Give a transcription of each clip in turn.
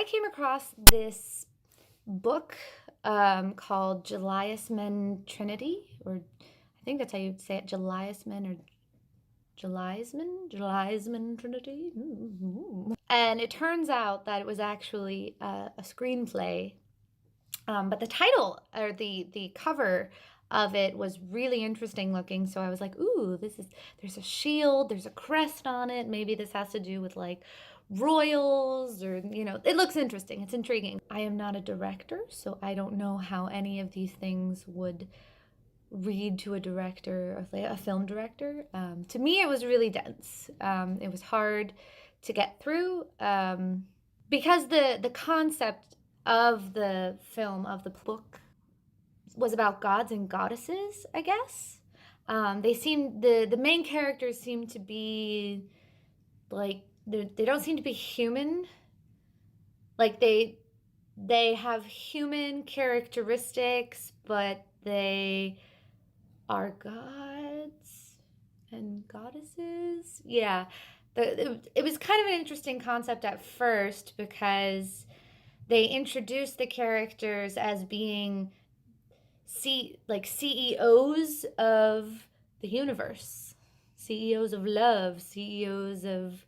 I came across this book called Jilliahsmen Trinity, or I think that's how you'd say it, Jilliahsmen or Jilliahsmen Trinity. And it turns out that it was actually a screenplay, but the title or the cover of it was really interesting looking. So I was like, ooh, there's a shield, there's a crest on it. Maybe this has to do with like royals or, it looks interesting. It's intriguing. I am not a director, so I don't know how any of these things would read to a director, a film director. To me, it was really dense. It was hard to get through because the concept of the film, of the book, was about gods and goddesses, I guess. The main characters seem to be like, they don't seem to be human. Like they have human characteristics, but they are gods and goddesses. Yeah, it was kind of an interesting concept at first because they introduced the characters as being CEOs of the universe, CEOs of love, CEOs of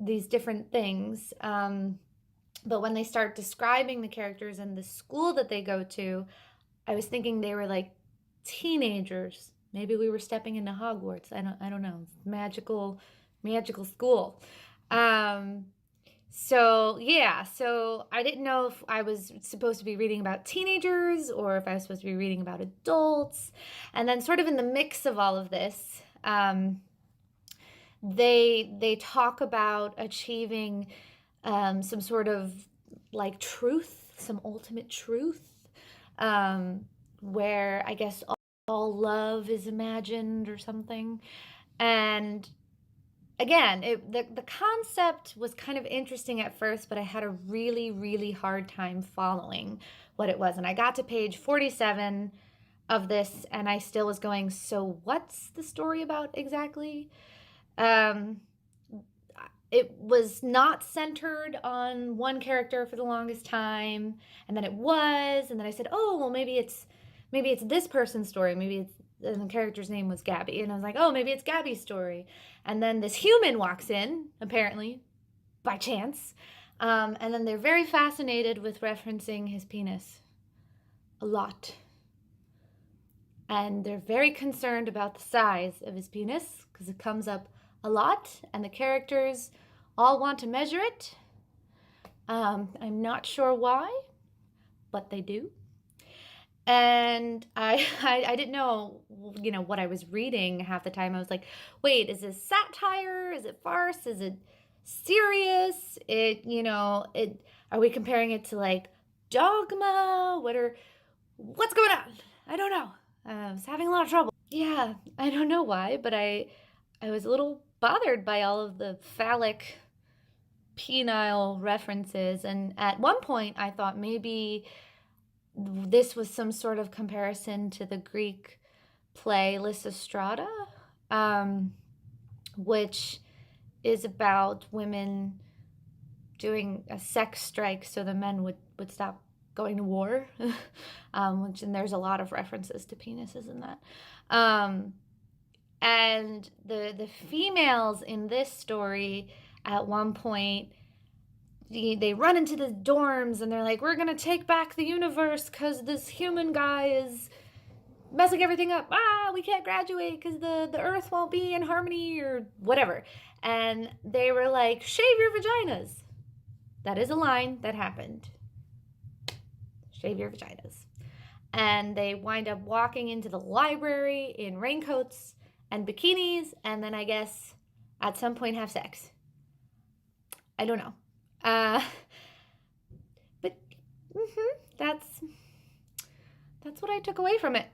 these different things. But when they start describing the characters and the school that they go to, I was thinking they were like teenagers. Maybe we were stepping into Hogwarts. I don't know. Magical school. So yeah, so I didn't know if I was supposed to be reading about teenagers or if I was supposed to be reading about adults. And then sort of in the mix of all of this, they talk about achieving some sort of like truth, some ultimate truth, where I guess all love is imagined or something. And again, the concept was kind of interesting at first, but I had a really, really hard time following what it was. And I got to page 47 of this, and I still was going, so what's the story about exactly? It was not centered on one character for the longest time, and then it was, and then I said, oh, well, maybe it's this person's story. And the character's name was Gabby, and I was like, oh, maybe it's Gabby's story. And then this human walks in, apparently, by chance, and then they're very fascinated with referencing his penis a lot. And they're very concerned about the size of his penis, because it comes up a lot, and the characters all want to measure it. I'm not sure why, but they do. And I didn't know, what I was reading half the time. I was like, wait, is this satire? Is it farce? Is it serious? Are we comparing it to like Dogma? What's going on? I don't know. I was having a lot of trouble. Yeah, I don't know why, but I was a little bothered by all of the phallic, penile references. And at one point, I thought maybe this was some sort of comparison to the Greek play Lysistrata, which is about women doing a sex strike so the men would stop going to war, and there's a lot of references to penises in that. And the females in this story, at one point, they run into the dorms and they're like, we're gonna take back the universe because this human guy is messing everything up. We can't graduate because the earth won't be in harmony or whatever. And they were like, shave your vaginas. That is a line that happened. Shave your vaginas. And they wind up walking into the library in raincoats and bikinis, and then I guess at some point have sex. I don't know. But that's what I took away from it.